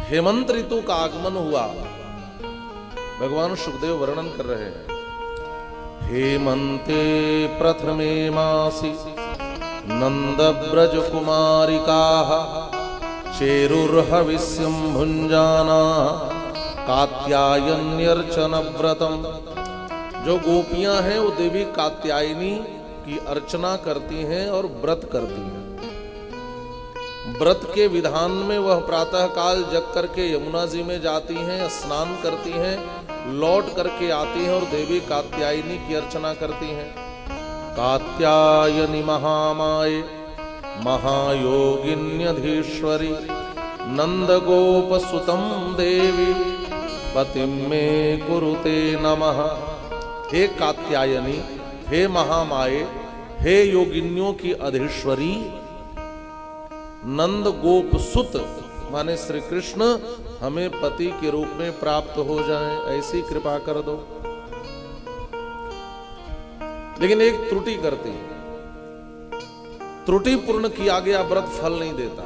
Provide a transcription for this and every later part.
हेमंत ऋतु का आगमन हुआ। भगवान सुखदेव वर्णन कर रहे हैं, हेमंते प्रथमे मासी नंद ब्रज कुमारिकाः चेरुर्हविष्यं भुंजाना कात्यायन्यर्चन व्रतम। जो गोपियां हैं वो देवी कात्यायनी की अर्चना करती हैं और व्रत करती हैं। व्रत के विधान में वह प्रातः काल जग करके यमुना जी में जाती हैं, स्नान करती हैं, लौट करके आती हैं और देवी कात्यायनी की अर्चना करती हैं। कात्यायनी महामाये महायोगिन्यधीश्वरी नंद गोप सुतम देवी पतिम में कुरुते नमः। हे कात्यायनी, हे महामाये, हे योगिनियों की अधीश्वरी, नंद गोप सुत माने श्री कृष्ण हमें पति के रूप में प्राप्त हो जाएं, ऐसी कृपा कर दो। लेकिन एक त्रुटि करती है, त्रुटि पूर्ण किया गया व्रत फल नहीं देता।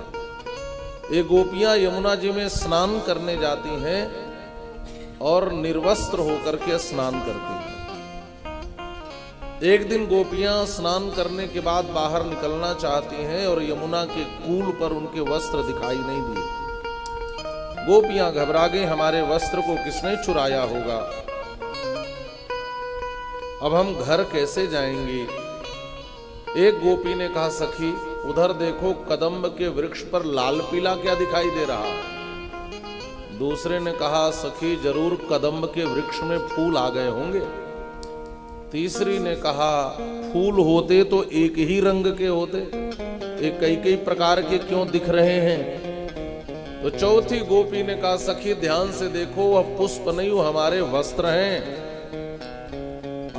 ये गोपियां यमुना जी में स्नान करने जाती हैं और निर्वस्त्र होकर के स्नान करती हैं। एक दिन गोपियां स्नान करने के बाद बाहर निकलना चाहती हैं और यमुना के कूल पर उनके वस्त्र दिखाई नहीं दिए। गोपियां घबरा गई, हमारे वस्त्र को किसने चुराया होगा, अब हम घर कैसे जाएंगे। एक गोपी ने कहा, सखी उधर देखो कदम्ब के वृक्ष पर लाल पीला क्या दिखाई दे रहा। दूसरे ने कहा, सखी जरूर कदम्ब के वृक्ष में फूल आ गए होंगे। तीसरी ने कहा, फूल होते तो एक ही रंग के होते, एक कई कई प्रकार के क्यों दिख रहे हैं। तो चौथी गोपी ने कहा, सखी ध्यान से देखो वह पुष्प नहीं, वो हमारे वस्त्र हैं।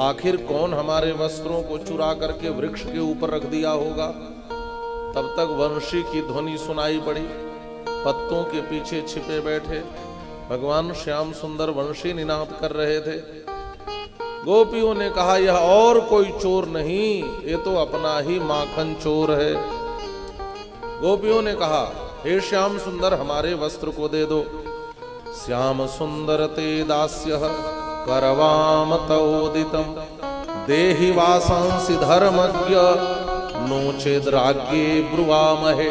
आखिर कौन हमारे वस्त्रों को चुरा करके वृक्ष के ऊपर रख दिया होगा। तब तक वंशी की ध्वनि सुनाई पड़ी, पत्तों के पीछे छिपे बैठे भगवान श्याम सुंदर वंशी निनाद कर रहे थे। गोपियों ने कहा, यह और कोई चोर नहीं, ये तो अपना ही माखन चोर है। गोपियों ने कहा, हे श्याम सुंदर हमारे वस्त्र को दे दो। श्याम सुंदर ते दास्यः करवाम तोदितम देहि वासांसि धर्मज्ञ नोचेद्राज्ञे ब्रुवामहे।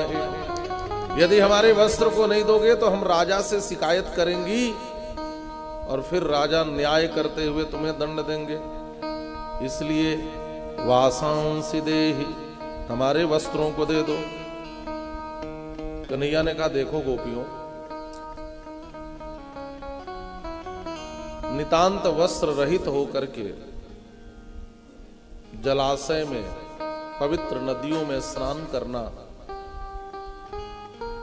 यदि हमारे वस्त्र को नहीं दोगे तो हम राजा से शिकायत करेंगी और फिर राजा न्याय करते हुए तुम्हें दंड देंगे। इसलिए वासांसि देहि, हमारे वस्त्रों को दे दो। कन्हैया ने कहा, देखो गोपियों, नितांत वस्त्र रहित होकर के जलाशय में पवित्र नदियों में स्नान करना,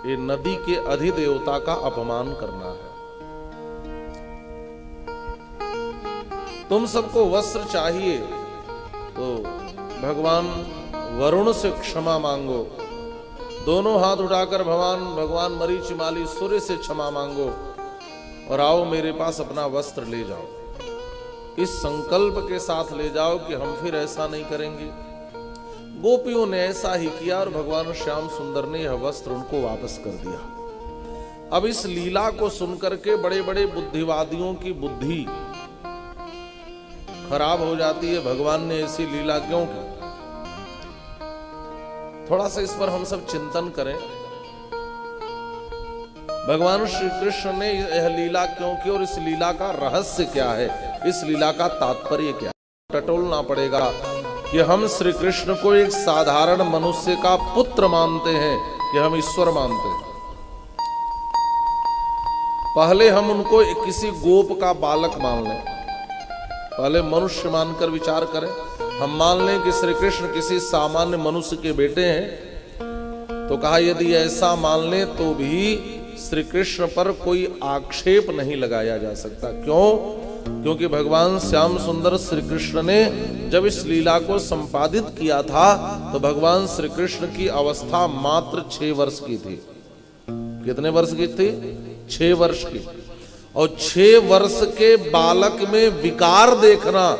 ये नदी के अधिदेवता का अपमान करना है। तुम सबको वस्त्र चाहिए तो भगवान वरुण से क्षमा मांगो, दोनों हाथ उठाकर भगवान मरीचिमाली सूर्य से क्षमा मांगो और आओ मेरे पास अपना वस्त्र ले जाओ। इस संकल्प के साथ ले जाओ कि हम फिर ऐसा नहीं करेंगे। गोपियों ने ऐसा ही किया और भगवान श्याम सुंदर ने यह वस्त्र उनको वापस कर दिया। अब इस लीला को सुनकर के बड़े बड़े बुद्धिवादियों की बुद्धि खराब हो जाती है। भगवान ने ऐसी लीला क्यों की? थोड़ा सा इस पर हम सब चिंतन करें। भगवान श्री कृष्ण ने यह लीला क्यों की और इस लीला का रहस्य क्या है, इस लीला का तात्पर्य क्या है? टटोलना पड़ेगा कि हम श्री कृष्ण को एक साधारण मनुष्य का पुत्र मानते हैं कि हम ईश्वर मानते हैं। पहले हम उनको किसी गोप का बालक मान लें, पहले मनुष्य मानकर विचार करें। हम मान लें कि श्री कृष्ण किसी सामान्य मनुष्य के बेटे हैं, तो कहा यदि ऐसा मान लें तो भी श्री कृष्ण पर कोई आक्षेप नहीं लगाया जा सकता। क्यों? क्योंकि भगवान श्याम सुंदर श्री कृष्ण ने जब इस लीला को संपादित किया था तो भगवान श्री कृष्ण की अवस्था मात्र 6 वर्ष की थी। कितने वर्ष की थी? 6 वर्ष की। और 6 वर्ष के बालक में विकार देखना,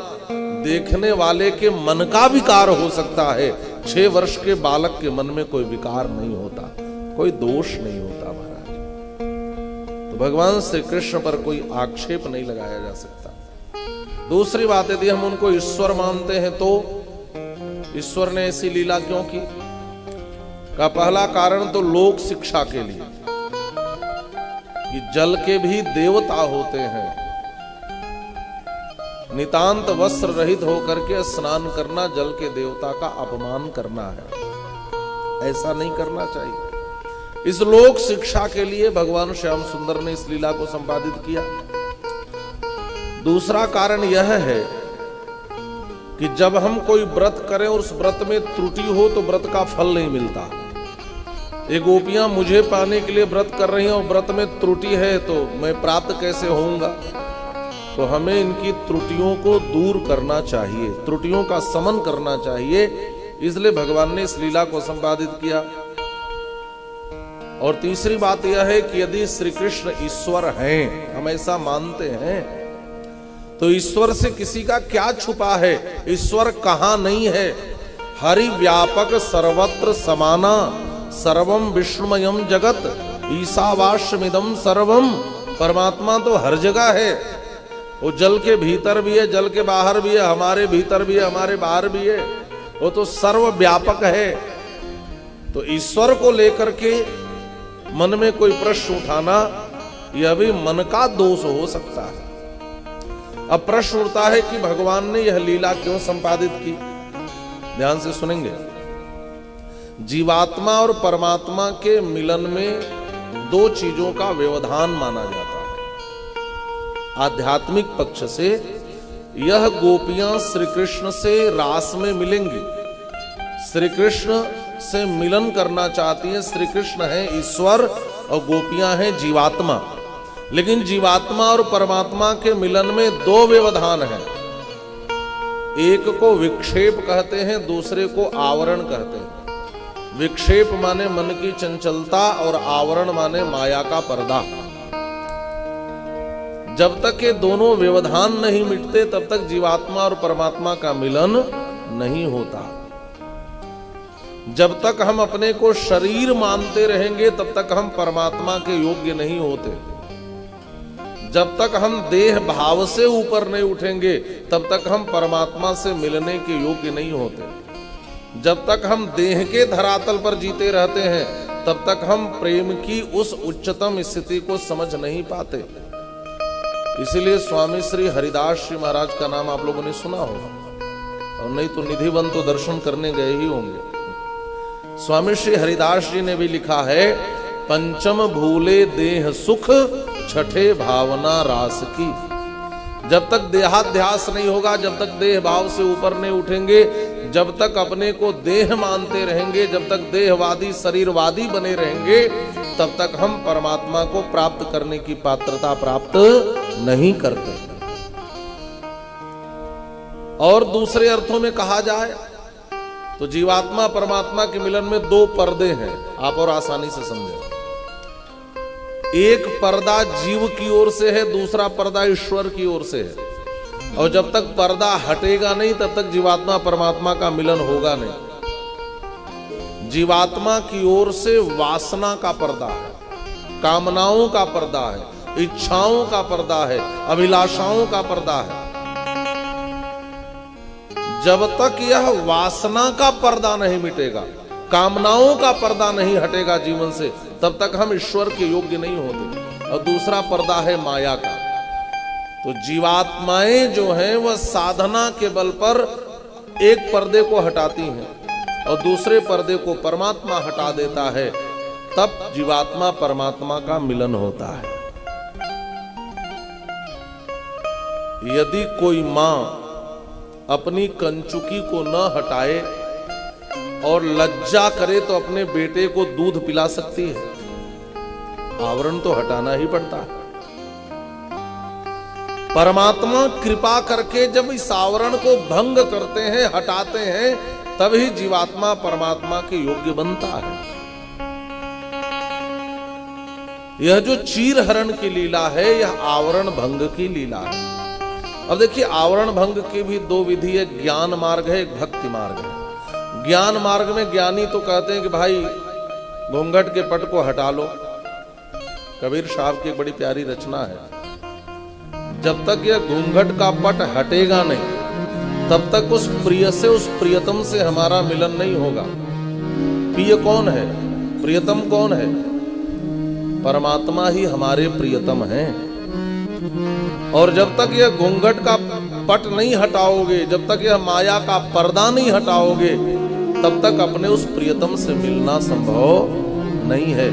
देखने वाले के मन का विकार हो सकता है। 6 वर्ष के बालक के मन में कोई विकार नहीं होता, कोई दोष नहीं होता महाराज। तो भगवान श्री कृष्ण पर कोई आक्षेप नहीं लगाया जा सकता। दूसरी बात यदि हम उनको ईश्वर मानते हैं तो ईश्वर ने ऐसी लीला क्यों की? का पहला कारण तो लोक शिक्षा के लिए कि जल के भी देवता होते हैं, नितांत वस्त्र रहित होकर के स्नान करना जल के देवता का अपमान करना है, ऐसा नहीं करना चाहिए। इस लोक शिक्षा के लिए भगवान श्याम सुंदर ने इस लीला को संपादित किया। दूसरा कारण यह है कि जब हम कोई व्रत करें और उस व्रत में त्रुटि हो तो व्रत का फल नहीं मिलता। ये गोपियां मुझे पाने के लिए व्रत कर रही हैं और व्रत में त्रुटि है तो मैं प्राप्त कैसे होऊंगा? तो हमें इनकी त्रुटियों को दूर करना चाहिए, त्रुटियों का समन करना चाहिए, इसलिए भगवान ने इस लीला को संपादित किया। और तीसरी बात यह है कि यदि श्री कृष्ण ईश्वर हैं, हम ऐसा मानते हैं, तो ईश्वर से किसी का क्या छुपा है? ईश्वर कहां नहीं है? हरि व्यापक सर्वत्र समाना सर्वम विष्णुमयम जगत ईशावास्यमिदं सर्वम। परमात्मा तो हर जगह है, वो जल के भीतर भी है, जल के बाहर भी है, हमारे भीतर भी है, हमारे बाहर भी है, वो तो सर्वव्यापक है। तो ईश्वर को लेकर के मन में कोई प्रश्न उठाना यह भी मन का दोष हो सकता है। अब प्रश्न उठता है कि भगवान ने यह लीला क्यों संपादित की? ध्यान से सुनेंगे। जीवात्मा और परमात्मा के मिलन में दो चीजों का व्यवधान माना जाता है। आध्यात्मिक पक्ष से यह गोपियां श्री कृष्ण से रास में मिलेंगी, श्री कृष्ण से मिलन करना चाहती हैं। श्री कृष्ण है ईश्वर और गोपियां हैं जीवात्मा। लेकिन जीवात्मा और परमात्मा के मिलन में दो व्यवधान हैं। एक को विक्षेप कहते हैं, दूसरे को आवरण कहते हैं। विक्षेप माने मन की चंचलता और आवरण माने माया का पर्दा। जब तक ये दोनों व्यवधान नहीं मिटते तब तक जीवात्मा और परमात्मा का मिलन नहीं होता। जब तक हम अपने को शरीर मानते रहेंगे तब तक हम परमात्मा के योग्य नहीं होते। जब तक हम देह भाव से ऊपर नहीं उठेंगे तब तक हम परमात्मा से मिलने के योग्य नहीं होते। जब तक हम देह के धरातल पर जीते रहते हैं तब तक हम प्रेम की उस उच्चतम स्थिति को समझ नहीं पाते। इसीलिए स्वामी श्री हरिदास जी महाराज का नाम आप लोगों ने सुना होगा, और नहीं तो निधिवन तो दर्शन करने गए ही होंगे। स्वामी श्री हरिदास जी ने भी लिखा है, पंचम भूले देह सुख छठे भावना रास की। जब तक देहाध्यास नहीं होगा, जब तक देह भाव से ऊपर नहीं उठेंगे, जब तक अपने को देह मानते रहेंगे, जब तक देहवादी शरीरवादी बने रहेंगे, तब तक हम परमात्मा को प्राप्त करने की पात्रता प्राप्त नहीं करते। और दूसरे अर्थों में कहा जाए तो जीवात्मा परमात्मा के मिलन में दो पर्दे हैं, आप और आसानी से समझें। एक पर्दा जीव की ओर से है, दूसरा पर्दा ईश्वर की ओर से है। और जब तक पर्दा हटेगा नहीं तब तक जीवात्मा परमात्मा का मिलन होगा नहीं। जीवात्मा की ओर से वासना का पर्दा है, कामनाओं का पर्दा है, इच्छाओं का पर्दा है, अभिलाषाओं का पर्दा है। जब तक यह वासना का पर्दा नहीं मिटेगा, कामनाओं का पर्दा नहीं हटेगा जीवन से, तब तक हम ईश्वर के योग्य नहीं होते। और दूसरा पर्दा है माया का। तो जीवात्माएं जो हैं वह साधना के बल पर एक पर्दे को हटाती हैं और दूसरे पर्दे को परमात्मा हटा देता है, तब जीवात्मा परमात्मा का मिलन होता है। यदि कोई मां अपनी कंचुकी को न हटाए और लज्जा करे तो अपने बेटे को दूध पिला सकती है, आवरण तो हटाना ही पड़ता है। परमात्मा कृपा करके जब इस आवरण को भंग करते हैं, हटाते हैं, तभी जीवात्मा परमात्मा के योग्य बनता है। यह जो चीर हरण की लीला है, यह आवरण भंग की लीला है। अब देखिए, आवरण भंग की भी दो विधि है, ज्ञान मार्ग है, एक भक्ति मार्ग है। ज्ञान मार्ग में ज्ञानी तो कहते हैं कि भाई घूंघट के पट को हटा लो, कबीर साहब की एक बड़ी प्यारी रचना है, जब तक यह घूंघट का पट हटेगा नहीं तब तक उस प्रिय से, उस प्रियतम से हमारा मिलन नहीं होगा। प्रिय कौन है, प्रियतम कौन है? परमात्मा ही हमारे प्रियतम हैं। और जब तक यह घूंघट का पट नहीं हटाओगे, जब तक यह माया का पर्दा नहीं हटाओगे, तब तक अपने उस प्रियतम से मिलना संभव नहीं है।